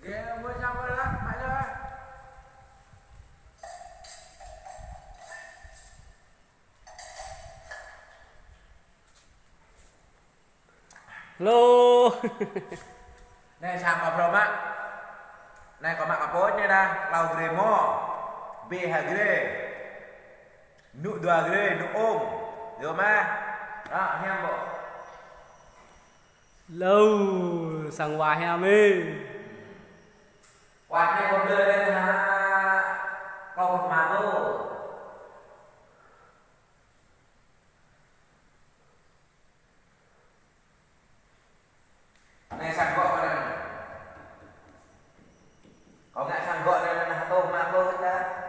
Mua xong rồi đó, mày rồi. Lô. Này sang ngọc rồi á. Này có mặt kapot nya dah. Lau gremo. BH-gre. Nu 2-gre, nu om. Được mà. Đó, anh em bộ. Lâu sang hoài ha mê. Quạt này còn đưa lên ha. Câu một mà tô. Này sang gọ này. Có ngại sang gọ này là tô mà tô hết ra.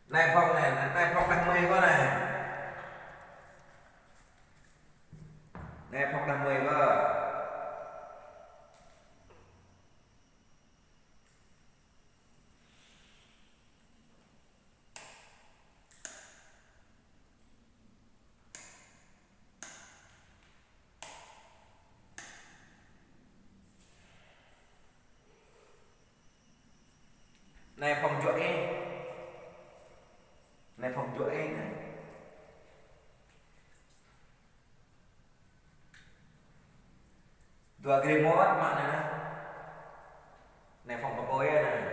Này phong đăng mê có này. Này phong đăng mê có. Này phòng chuột em. Này phòng chuột em này. Dua gremot mana na? Này phòng bọc ôi này.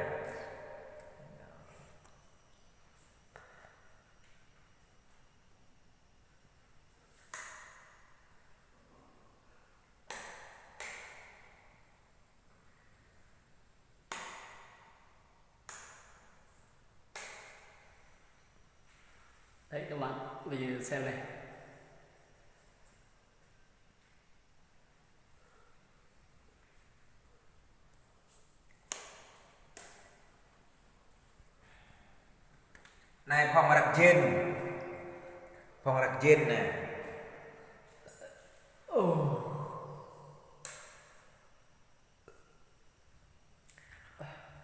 Đấy các bạn, bây giờ xem này. Này phòng đặc trên. Phòng đặc trên này.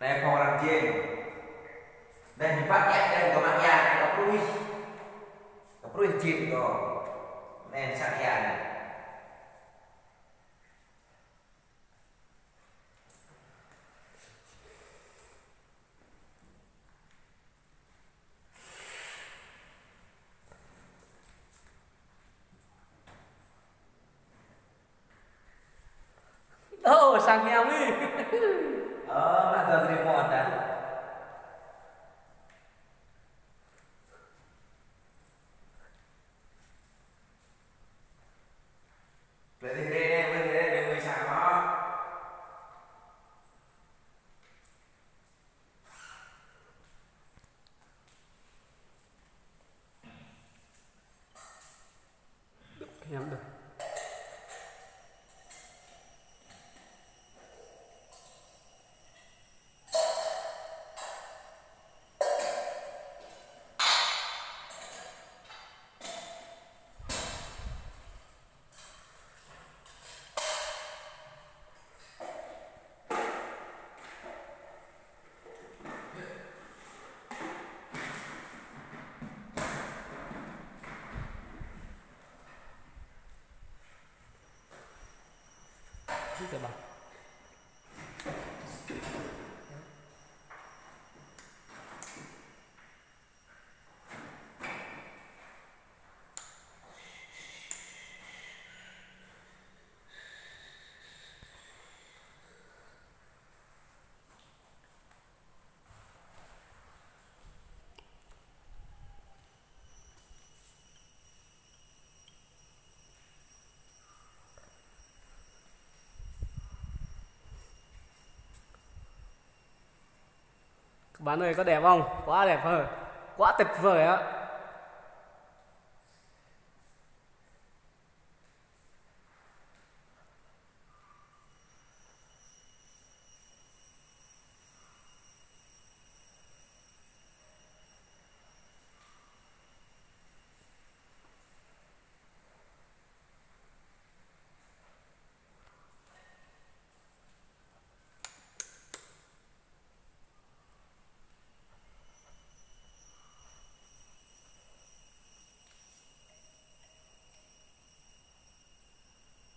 Này phòng đặc trên. Đây mình phát ép đây có mang nhà này có đuôi. Có đuôi chìm rồi. Này sang nhà này. Ô, sang heo đi. Mà dua gremot dah. Berarti gede deh, bisa kok. Em được. Các bạn. Các bạn ơi có đẹp không? Quá đẹp rồi. Quá tuyệt vời á.